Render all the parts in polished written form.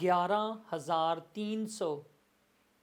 11,300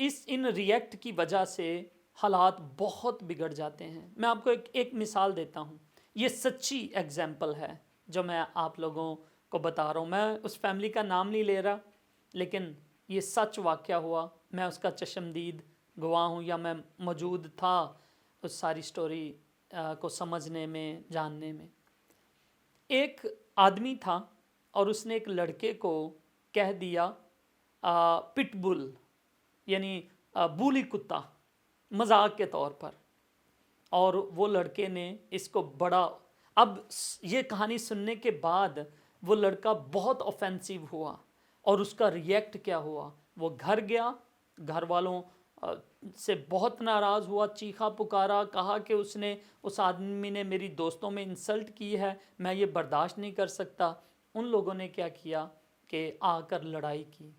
ان react کی وجہ سے حالات بہت بگڑ جاتے ہیں. میں آپ کو ایک مثال دیتا ہوں. یہ سچی ایگزامپل ہے جو میں آپ لوگوں کو بتا رہا ہوں. میں اس فیملی کا نام نہیں لے رہا، لیکن یہ سچ واقعہ ہوا. میں اس کا چشمدید گواہ ہوں، یا میں موجود تھا اس ساری سٹوری کو سمجھنے میں، جاننے میں. ایک آدمی تھا اور اس نے ایک لڑکے کو کہہ دیا پٹ بل، یعنی بولی کتا، مذاق کے طور پر. اور وہ لڑکے نے اس کو بڑا، اب یہ کہانی سننے کے بعد وہ لڑکا بہت اوفینسیو ہوا، اور اس کا ریئیکٹ کیا ہوا، وہ گھر گیا، گھر والوں سے بہت ناراض ہوا، چیخا پکارا، کہا کہ اس آدمی نے میری دوستوں میں انسلٹ کی ہے، میں یہ برداشت نہیں کر سکتا. ان لوگوں نے کیا کیا کہ آ کر لڑائی کی.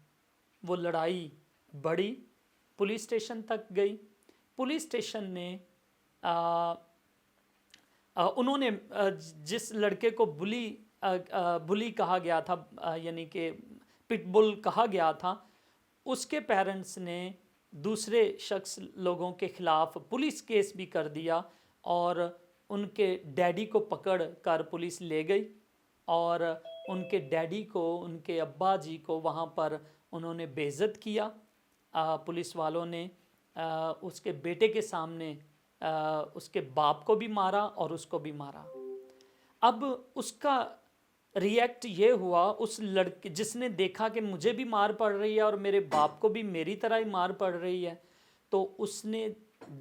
وہ لڑائی بڑی، پولیس اسٹیشن تک گئی. پولیس اسٹیشن نے انہوں نے جس لڑکے کو بلی کہا گیا تھا، یعنی کہ پٹ بل کہا گیا تھا، اس کے پیرنٹس نے دوسرے شخص لوگوں کے خلاف پولیس کیس بھی کر دیا، اور ان کے ڈیڈی کو پکڑ کر پولیس لے گئی، اور ان کے ڈیڈی کو، ان کے ابا جی کو وہاں پر انہوں نے بے عزت کیا. پولیس والوں نے اس کے بیٹے کے سامنے اس کے باپ کو بھی مارا اور اس کو بھی مارا. اب اس کا ریئیکٹ یہ ہوا، اس لڑکے جس نے دیکھا کہ مجھے بھی مار پڑ رہی ہے اور میرے باپ کو بھی میری طرح ہی مار پڑ رہی ہے، تو اس نے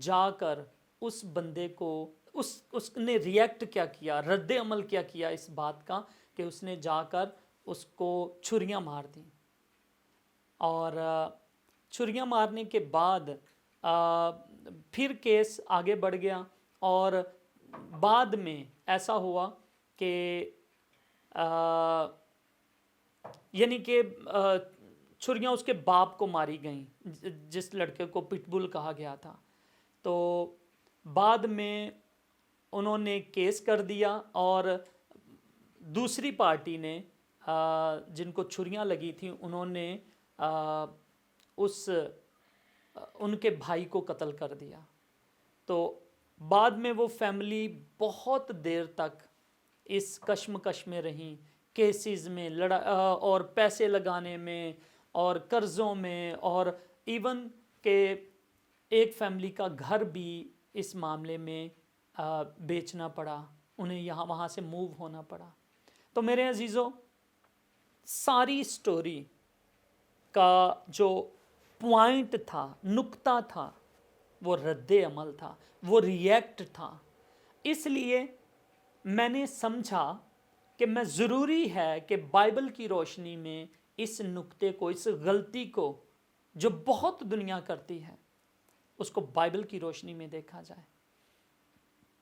جا کر اس بندے کو، اس نے ریئیکٹ کیا کیا، رد عمل کیا کیا اس بات کا، کہ اس نے جا کر اس کو چھریاں مار دیں. اور چھریاں مارنے کے بعد پھر کیس آگے بڑھ گیا، اور بعد میں ایسا ہوا کہ یعنی کہ چھریاں اس کے باپ کو ماری گئیں، جس لڑکے کو پٹ بل کہا گیا تھا. تو بعد میں انہوں نے کیس کر دیا، اور دوسری پارٹی نے جن کو چھریاں لگی تھیں انہوں نے ان کے بھائی کو قتل کر دیا. تو بعد میں وہ فیملی بہت دیر تک اس کشمکش میں رہیں، کیسز میں، اور پیسے لگانے میں، اور قرضوں میں، اور ایون کہ ایک فیملی کا گھر بھی اس معاملے میں بیچنا پڑا، انہیں وہاں سے موو ہونا پڑا. تو میرے عزیزوں، ساری سٹوری کا جو پوائنٹ تھا، نقطہ تھا، وہ رد عمل تھا، وہ ریئیکٹ تھا. اس لیے میں نے سمجھا کہ میں ضروری ہے کہ بائبل کی روشنی میں اس نقطے کو، اس غلطی کو جو بہت دنیا کرتی ہے، اس کو بائبل کی روشنی میں دیکھا جائے.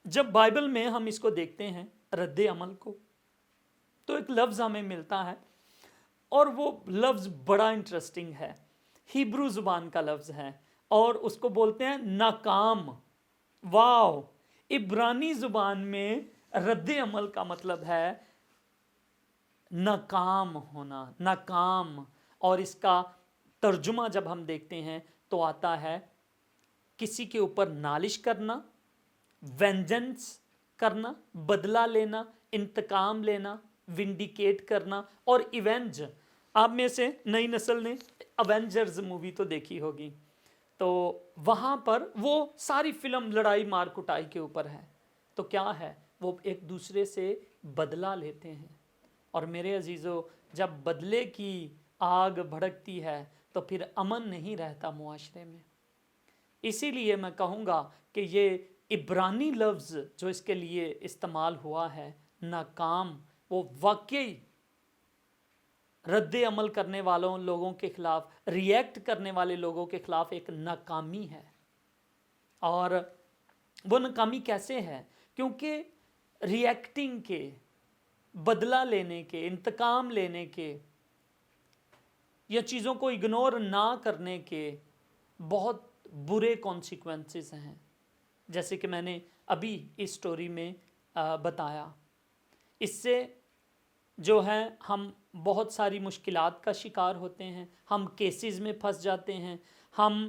جب بائبل میں ہم اس کو دیکھتے ہیں رد عمل کو، تو ایک لفظ ہمیں ملتا ہے، اور وہ لفظ بڑا انٹرسٹنگ ہے. ہیبرو زبان کا لفظ ہے، اور اس کو بولتے ہیں ناکام. واو! عبرانی زبان میں رد عمل کا مطلب ہے ناکام ہونا، ناکام. اور اس کا ترجمہ جب ہم دیکھتے ہیں تو آتا ہے کسی کے اوپر نالش کرنا، وینجنس کرنا، بدلہ لینا، انتقام لینا، ونڈیکیٹ کرنا. اور ایونج، آپ میں سے نئی نسل نے ایونجرز مووی تو دیکھی ہوگی، تو وہاں پر وہ ساری فلم لڑائی مار کٹائی کے اوپر ہے. تو کیا ہے، وہ ایک دوسرے سے بدلہ لیتے ہیں. اور میرے عزیزو، جب بدلے کی آگ بھڑکتی ہے تو پھر امن نہیں رہتا معاشرے میں. اسی لیے میں کہوں گا کہ یہ عبرانی لفظ جو اس کے لیے استعمال ہوا ہے، ناکام، وہ واقعی رد عمل کرنے والوں لوگوں کے خلاف، ریئیکٹ کرنے والے لوگوں کے خلاف ایک ناکامی ہے. اور وہ ناکامی کیسے ہے؟ کیونکہ ریئیکٹنگ کے، بدلہ لینے کے، انتقام لینے کے، یا چیزوں کو اگنور نہ کرنے کے بہت برے کانسیکوینسز ہیں، جیسے کہ میں نے ابھی اس سٹوری میں بتایا. اس سے جو ہے ہم بہت ساری مشکلات کا شکار ہوتے ہیں، ہم کیسز میں پھنس جاتے ہیں، ہم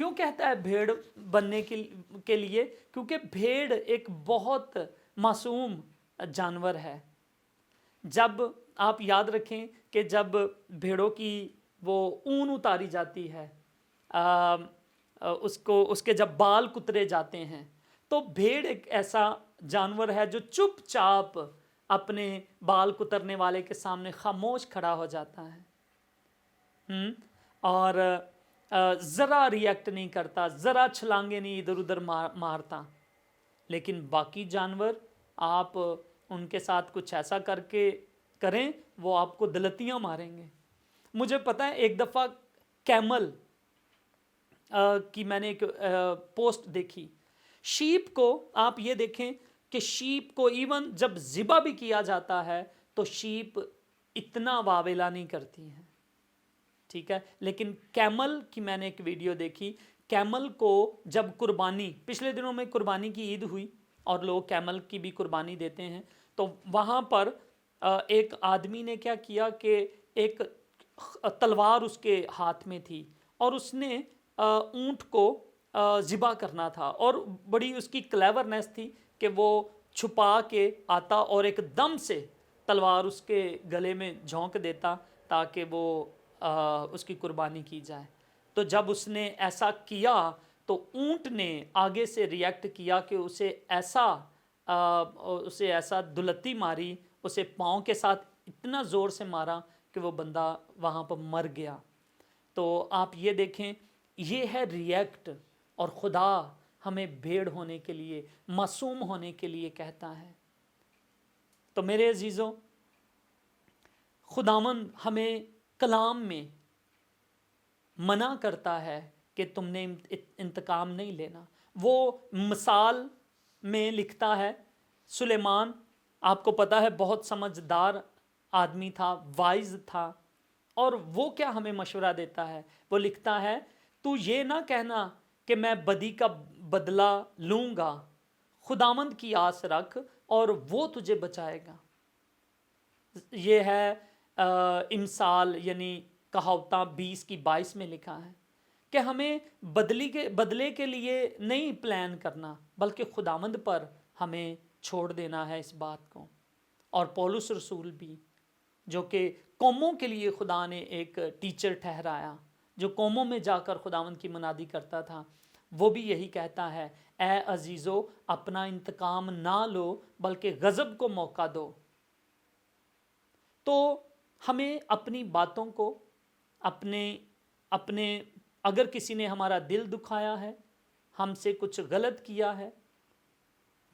کیوں کہتا ہے بھیڑ بننے کے لیے؟ کیونکہ بھیڑ ایک بہت معصوم جانور ہے. جب آپ یاد رکھیں کہ جب بھیڑوں کی وہ اون اتاری جاتی ہے، اس کے جب بال کترے جاتے ہیں، تو بھیڑ ایک ایسا جانور ہے جو چپ چاپ اپنے بال کترنے والے کے سامنے خاموش کھڑا ہو جاتا ہے، اور ذرا ریئیکٹ نہیں کرتا، ذرا چھلانگے نہیں ادھر ادھر مارتا. لیکن باقی جانور آپ ان کے ساتھ کچھ ایسا کریں وہ آپ کو دلتیاں ماریں گے. مجھے پتہ ہے ایک دفعہ کیمل کی میں نے ایک پوسٹ دیکھی. شیپ کو آپ یہ دیکھیں کہ شیپ کو ایون جب ذبح بھی کیا جاتا ہے تو شیپ اتنا واویلا نہیں کرتی ہیں، ٹھیک ہے. لیکن کیمل کی میں نے ایک ویڈیو دیکھی. کیمل کو جب قربانی، پچھلے دنوں میں قربانی کی عید ہوئی اور لوگ کیمل کی بھی قربانی دیتے ہیں، تو وہاں پر ایک آدمی نے کیا کیا کہ ایک تلوار اس کے ہاتھ میں تھی اور اس نے اونٹ کو ذبح کرنا تھا، اور بڑی اس کی کلیورنس تھی کہ وہ چھپا کے آتا اور ایک دم سے تلوار اس کے گلے میں جھونک دیتا تاکہ وہ اس کی قربانی کی جائے. تو جب اس نے ایسا کیا تو اونٹ نے آگے سے ریئیکٹ کیا کہ اسے ایسا دلتی ماری، اسے پاؤں کے ساتھ اتنا زور سے مارا کہ وہ بندہ وہاں پر مر گیا. تو آپ یہ دیکھیں، یہ ہے ریئیکٹ. اور خدا ہمیں بھیڑ ہونے کے لیے، معصوم ہونے کے لیے کہتا ہے. تو میرے عزیزوں، خداوند ہمیں کلام میں منع کرتا ہے کہ تم نے انتقام نہیں لینا. وہ مثال میں لکھتا ہے، سلیمان آپ کو پتا ہے بہت سمجھدار آدمی تھا، وائز تھا، اور وہ کیا ہمیں مشورہ دیتا ہے؟ وہ لکھتا ہے تو یہ نہ کہنا کہ میں بدی کا بدلہ لوں گا، خداوند کی آس رکھ اور وہ تجھے بچائے گا. یہ ہے امثال یعنی کہاوتاں 20:22 میں لکھا ہے کہ ہمیں بدلے کے لیے نہیں پلان کرنا، بلکہ خداوند پر ہمیں چھوڑ دینا ہے اس بات کو. اور پولس رسول بھی، جو کہ قوموں کے لیے خدا نے ایک ٹیچر ٹھہرایا، جو قوموں میں جا کر خداوند کی منادی کرتا تھا، وہ بھی یہی کہتا ہے، اے عزیزو اپنا انتقام نہ لو بلکہ غضب کو موقع دو. تو ہمیں اپنی باتوں کو اپنے اگر کسی نے ہمارا دل دکھایا ہے، ہم سے کچھ غلط کیا ہے،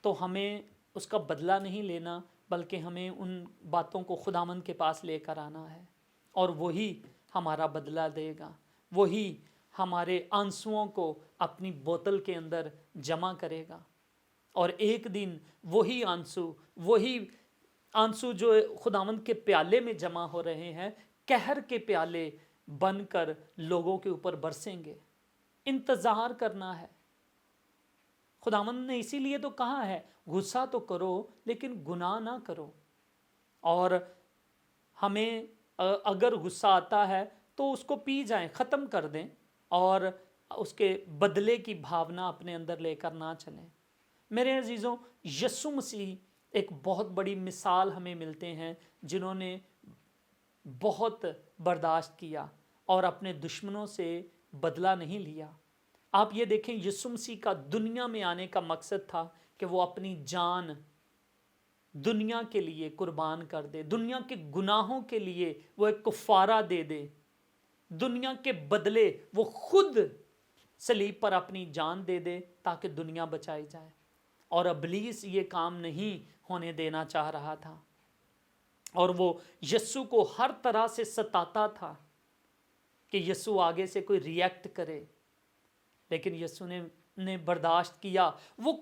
تو ہمیں اس کا بدلہ نہیں لینا، بلکہ ہمیں ان باتوں کو خداوند کے پاس لے کر آنا ہے، اور وہی ہمارا بدلہ دے گا. وہی ہمارے آنسوؤں کو اپنی بوتل کے اندر جمع کرے گا، اور ایک دن وہی آنسو جو خداوند کے پیالے میں جمع ہو رہے ہیں، قہر کے پیالے بن کر لوگوں کے اوپر برسیں گے. انتظار کرنا ہے. خداوند نے اسی لیے تو کہا ہے غصہ تو کرو لیکن گناہ نہ کرو. اور ہمیں اگر غصہ آتا ہے تو اس کو پی جائیں، ختم کر دیں، اور اس کے بدلے کی بھاونا اپنے اندر لے کر نہ چلیں. میرے عزیزوں، یسوع مسیح ایک بہت بڑی مثال ہمیں ملتے ہیں جنہوں نے بہت برداشت کیا اور اپنے دشمنوں سے بدلہ نہیں لیا. آپ یہ دیکھیں، یسوع مسیح کا دنیا میں آنے کا مقصد تھا کہ وہ اپنی جان دنیا کے لیے قربان کر دے، دنیا کے گناہوں کے لیے وہ ایک کفارہ دے دے، دنیا کے بدلے وہ خود صلیب پر اپنی جان دے دے تاکہ دنیا بچائی جائے. اور ابلیس یہ کام نہیں ہونے دینا چاہ رہا تھا، اور وہ یسوع کو ہر طرح سے ستاتا تھا کہ یسوع آگے سے کوئی ریئیکٹ کرے. لیکن یسوع نے برداشت کیا. وہ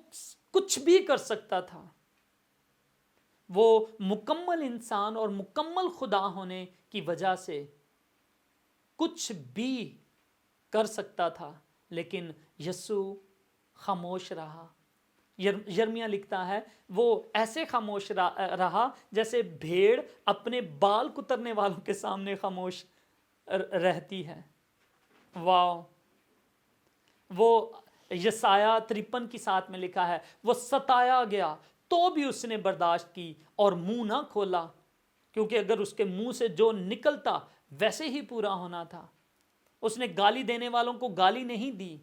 کچھ بھی کر سکتا تھا. وہ مکمل انسان اور مکمل خدا ہونے کی وجہ سے کچھ بھی کر سکتا تھا، لیکن یسوع خاموش رہا. یرمیہ لکھتا ہے وہ ایسے خاموش رہا جیسے بھیڑ اپنے بال کترنے والوں کے سامنے خاموش رہتی ہے. واو! وہ یسایہ 53 کی 7 میں لکھا ہے وہ ستایا گیا تو بھی اس نے برداشت کی اور منہ نہ کھولا، کیونکہ اگر اس کے منہ سے جو نکلتا ویسے ہی پورا ہونا تھا۔ اس نے گالی دینے والوں کو گالی نہیں دی،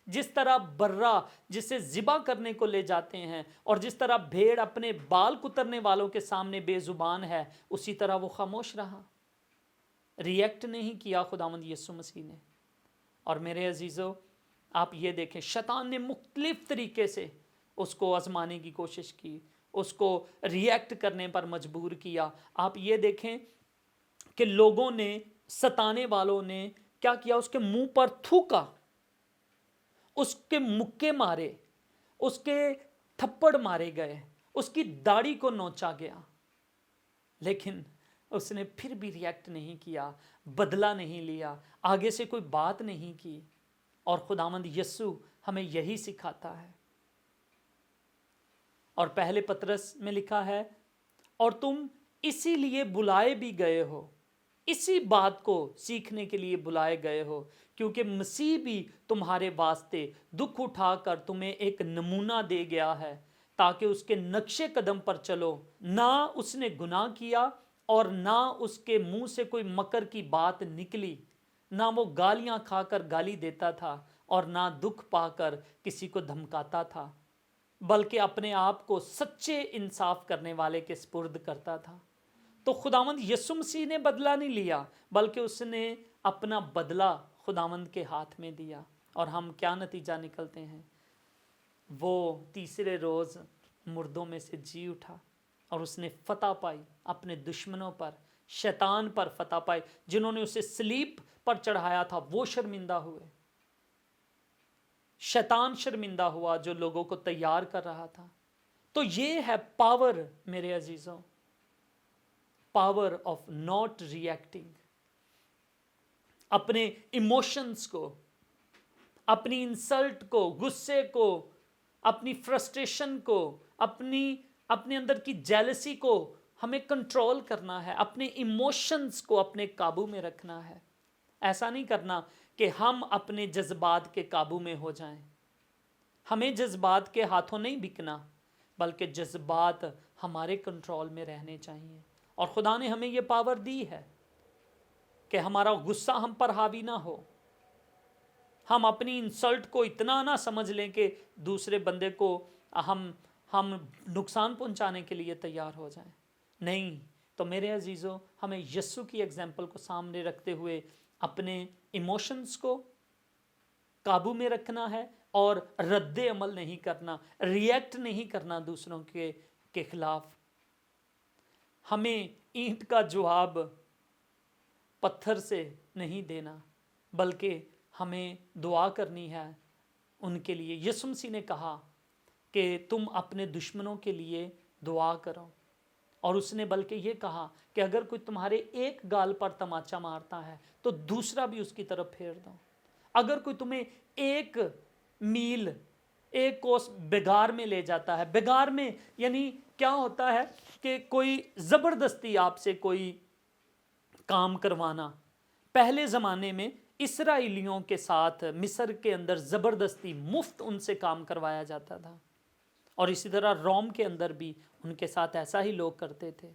جس طرح برا جسے ذبح کرنے کو لے جاتے ہیں اور جس طرح بھیڑ اپنے بال کترنے والوں کے سامنے بے زبان ہے، اسی طرح وہ خاموش رہا، ریئیکٹ نہیں کیا خداوند یسوع مسیح نے۔ اور میرے عزیزو، آپ یہ دیکھیں شیطان نے مختلف طریقے سے اس کو آزمانے کی کوشش کی، اس کو ریئیکٹ کرنے پر مجبور کیا۔ آپ یہ دیکھیں کہ لوگوں نے، ستانے والوں نے کیا کیا، اس کے منہ پر تھوکا، اس کے مکے مارے، اس کے تھپڑ مارے گئے، اس کی داڑھی کو نوچا گیا، لیکن اس نے پھر بھی ریئیکٹ نہیں کیا، بدلہ نہیں لیا، آگے سے کوئی بات نہیں کی۔ اور خداوند یسوع ہمیں یہی سکھاتا ہے۔ اور پہلے پطرس میں لکھا ہے اور تم اسی لیے بلائے بھی گئے ہو، اسی بات کو سیکھنے کے لیے بلائے گئے ہو، کیونکہ مسیح بھی تمہارے واسطے دکھ اٹھا کر تمہیں ایک نمونہ دے گیا ہے تاکہ اس کے نقش قدم پر چلو۔ نہ اس نے گناہ کیا اور نہ اس کے منہ سے کوئی مکر کی بات نکلی، نہ وہ گالیاں کھا کر گالی دیتا تھا اور نہ دکھ پا کر کسی کو دھمکاتا تھا، بلکہ اپنے آپ کو سچے انصاف کرنے والے کے سپرد کرتا تھا۔ تو خداوند یسوع مسیح نے بدلہ نہیں لیا، بلکہ اس نے اپنا بدلہ خداوند کے ہاتھ میں دیا۔ اور ہم کیا نتیجہ نکلتے ہیں؟ وہ تیسرے روز مردوں میں سے جی اٹھا اور اس نے فتح پائی اپنے دشمنوں پر، شیطان پر فتح پائی۔ جنہوں نے اسے صلیب پر چڑھایا تھا وہ شرمندہ ہوئے، شیطان شرمندہ ہوا جو لوگوں کو تیار کر رہا تھا۔ تو یہ ہے پاور میرے عزیزوں، پاور آف ناٹ ریئیکٹنگ، اپنے ایموشنز کو، اپنی انسلٹ کو، غصے کو، اپنی فرسٹریشن کو، اپنے اندر کی جیلسی کو ہمیں کنٹرول کرنا ہے، اپنے ایموشنز کو اپنے قابو میں رکھنا ہے۔ ایسا نہیں کرنا کہ ہم اپنے جذبات کے قابو میں ہو جائیں۔ ہمیں جذبات کے ہاتھوں نہیں بکنا، بلکہ جذبات ہمارے کنٹرول میں رہنے چاہیے۔ اور خدا نے ہمیں یہ پاور دی ہے کہ ہمارا غصہ ہم پر حاوی نہ ہو، ہم اپنی انسلٹ کو اتنا نہ سمجھ لیں کہ دوسرے بندے کو ہم نقصان پہنچانے کے لیے تیار ہو جائیں۔ نہیں، تو میرے عزیزوں، ہمیں یسوع کی ایگزامپل کو سامنے رکھتے ہوئے اپنے ایموشنز کو قابو میں رکھنا ہے اور رد عمل نہیں کرنا، ریئیکٹ نہیں کرنا دوسروں کے خلاف۔ ہمیں اینٹ کا جواب پتھر سے نہیں دینا، بلکہ ہمیں دعا کرنی ہے ان کے لیے۔ یسوع مسیح نے کہا کہ تم اپنے دشمنوں کے لیے دعا کرو، اور اس نے بلکہ یہ کہا کہ اگر کوئی تمہارے ایک گال پر تماچا مارتا ہے تو دوسرا بھی اس کی طرف پھیر دو۔ اگر کوئی تمہیں ایک میل، ایک کوس بگار میں لے جاتا ہے، بگار میں یعنی کیا ہوتا ہے کہ کوئی زبردستی آپ سے کوئی کام کروانا۔ پہلے زمانے میں اسرائیلیوں کے ساتھ مصر کے اندر زبردستی مفت ان سے کام کروایا جاتا تھا، اور اسی طرح روم کے اندر بھی ان کے ساتھ ایسا ہی لوگ کرتے تھے۔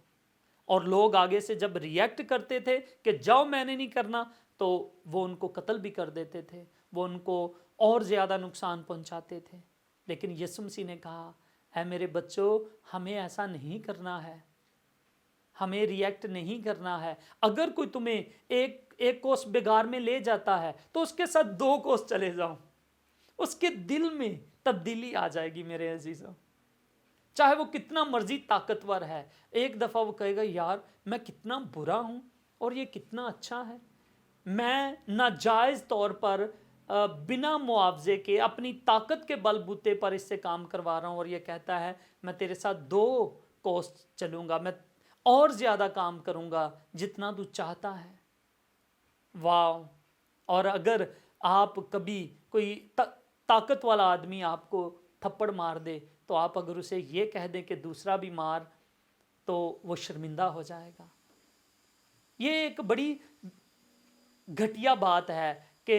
اور لوگ آگے سے جب ریئیکٹ کرتے تھے کہ جاؤ میں نے نہیں کرنا، تو وہ ان کو قتل بھی کر دیتے تھے، وہ ان کو اور زیادہ نقصان پہنچاتے تھے۔ لیکن یسوع مسیح نے کہا اے میرے بچوں، ہمیں ایسا نہیں کرنا ہے، ہمیں ریئیکٹ نہیں کرنا ہے۔ اگر کوئی تمہیں ایک کوس بگار میں لے جاتا ہے تو اس کے ساتھ 2 کوس چلے جاؤ، اس کے دل میں تبدیلی آ جائے گی میرے عزیزوں۔ چاہے وہ کتنا مرضی طاقتور ہے، ایک دفعہ وہ کہے گا یار میں کتنا برا ہوں اور یہ کتنا اچھا ہے، میں ناجائز طور پر بنا معاوضے کے اپنی طاقت کے بل بوتے پر اس سے کام کروا رہا ہوں، اور یہ کہتا ہے میں تیرے ساتھ 2 کوس چلوں گا، میں اور زیادہ کام کروں گا جتنا تو چاہتا ہے۔ واو! اور اگر آپ کبھی کوئی طاقت والا آدمی آپ کو تھپڑ مار دے تو آپ اگر اسے یہ کہہ دیں کہ دوسرا بھی مار، تو وہ شرمندہ ہو جائے گا۔ یہ ایک بڑی گھٹیا بات ہے کہ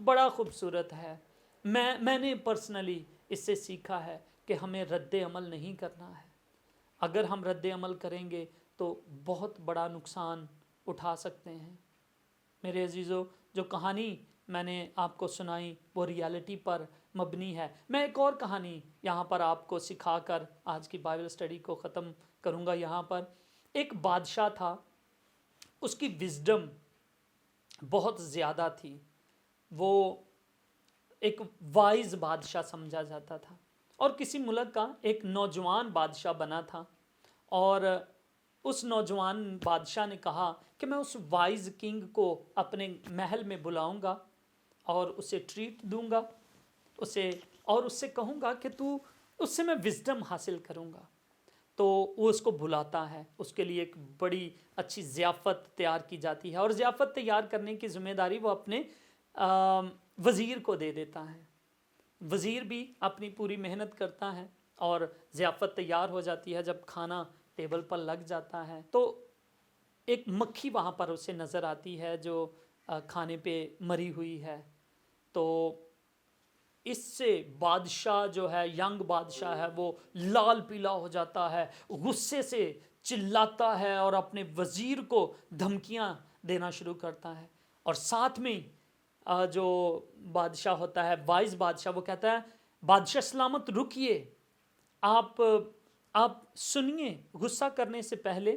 بڑا خوبصورت ہے. میں نے پرسنلی اس سے سیکھا ہے کہ ہمیں رد عمل نہیں کرنا ہے. اگر ہم رد عمل کریں گے تو بہت بڑا نقصان اٹھا سکتے ہیں. میرے عزیزو، جو کہانی میں نے آپ کو سنائی وہ ریالٹی پر مبنی ہے. میں ایک اور کہانی یہاں پر آپ کو سکھا کر آج کی بائبل اسٹڈی کو ختم کروں گا. یہاں پر ایک بادشاہ تھا، اس کی وزڈم بہت زیادہ تھی. وہ ایک وائز بادشاہ سمجھا جاتا تھا، اور کسی ملک کا ایک نوجوان بادشاہ بنا تھا. اور اس نوجوان بادشاہ نے کہا کہ میں اس وائز کنگ کو اپنے محل میں بلاؤں گا اور اسے ٹریٹ دوں گا، اور اس سے کہوں گا کہ اس سے میں وزڈم حاصل کروں گا. تو وہ اس کو بلاتا ہے، اس کے لیے ایک بڑی اچھی ضیافت تیار کی جاتی ہے، اور ضیافت تیار کرنے کی ذمہ داری وہ اپنے وزیر کو دے دیتا ہے. وزیر بھی اپنی پوری محنت کرتا ہے اور ضیافت تیار ہو جاتی ہے. جب کھانا ٹیبل پر لگ جاتا ہے تو ایک مکھی وہاں پر اسے نظر آتی ہے جو کھانے پہ مری ہوئی ہے. تو اس سے بادشاہ جو ہے، ینگ بادشاہ ہے، وہ لال پیلا ہو جاتا ہے، غصے سے چلاتا ہے اور اپنے وزیر کو دھمکیاں دینا شروع کرتا ہے. اور ساتھ میں جو بادشاہ ہوتا ہے، وائز بادشاہ، وہ کہتا ہے بادشاہ سلامت رکیے، آپ سنیے، غصہ کرنے سے پہلے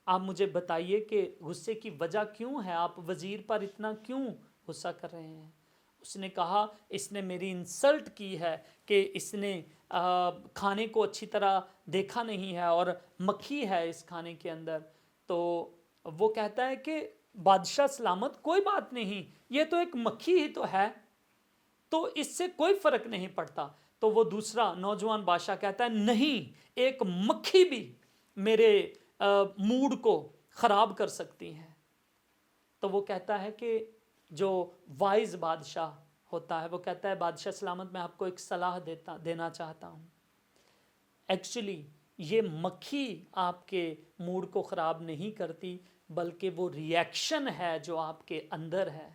آپ مجھے بتائیے کہ غصے کی وجہ کیوں ہے، آپ وزیر پر اتنا کیوں غصہ کر رہے ہیں. اس نے کہا اس نے میری انسلٹ کی ہے کہ اس نے کھانے کو اچھی طرح دیکھا نہیں ہے اور مکھی ہے اس کھانے کے اندر. تو وہ کہتا ہے کہ بادشاہ سلامت، کوئی بات نہیں، یہ تو ایک مکھی ہی تو ہے، تو اس سے کوئی فرق نہیں پڑتا. تو وہ دوسرا نوجوان بادشاہ کہتا ہے نہیں، ایک مکھی بھی میرے موڈ کو خراب کر سکتی ہے. تو وہ کہتا ہے کہ جو وائز بادشاہ ہوتا ہے وہ کہتا ہے بادشاہ سلامت، میں آپ کو ایک صلاح دینا چاہتا ہوں. ایکچولی یہ مکھی آپ کے موڈ کو خراب نہیں کرتی، بلکہ وہ ریئیکشن ہے جو آپ کے اندر ہے،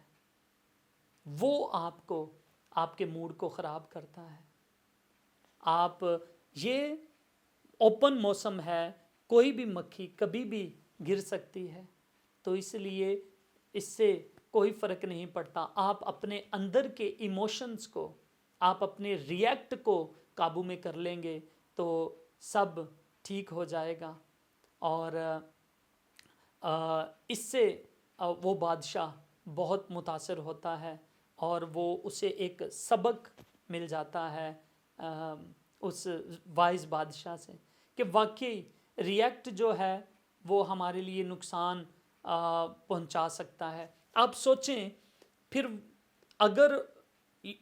وہ آپ کے موڈ کو خراب کرتا ہے. یہ اوپن موسم ہے، کوئی بھی مکھی کبھی بھی گر سکتی ہے، تو اس لیے اس سے کوئی فرق نہیں پڑتا. آپ اپنے اندر کے ایموشنز کو، آپ اپنے ریئیکٹ کو قابو میں کر لیں گے تو سب ٹھیک ہو جائے گا. اور اس سے وہ بادشاہ بہت متاثر ہوتا ہے اور وہ اسے ایک سبق مل جاتا ہے اس وائز بادشاہ سے کہ واقعی ریئیکٹ جو ہے وہ ہمارے لیے نقصان پہنچا سکتا ہے. آپ سوچیں پھر اگر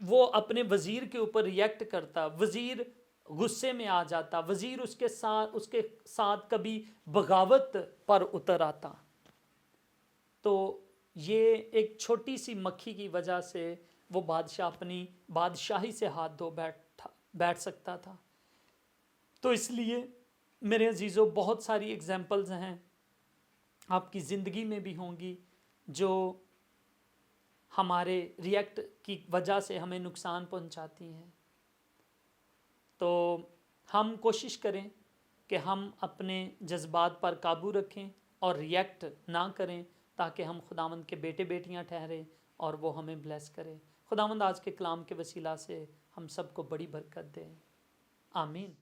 وہ اپنے وزیر کے اوپر ریئیکٹ کرتا، وزیر غصے میں آ جاتا، وزیر اس کے ساتھ کبھی بغاوت پر اتر آتا، تو یہ ایک چھوٹی سی مکھی کی وجہ سے وہ بادشاہ اپنی بادشاہی سے ہاتھ دھو بیٹھ سکتا تھا. تو اس لیے میرے عزیزو بہت ساری ایگزامپلز ہیں، آپ کی زندگی میں بھی ہوں گی، جو ہمارے ریئیکٹ کی وجہ سے ہمیں نقصان پہنچاتی ہیں. تو ہم کوشش کریں کہ ہم اپنے جذبات پر قابو رکھیں اور ریئیکٹ نہ کریں، تاکہ ہم خداوند کے بیٹے بیٹیاں ٹھہریں اور وہ ہمیں بلیس کرے. خداوند آج کے کلام کے وسیلہ سے ہم سب کو بڑی برکت دے. آمین.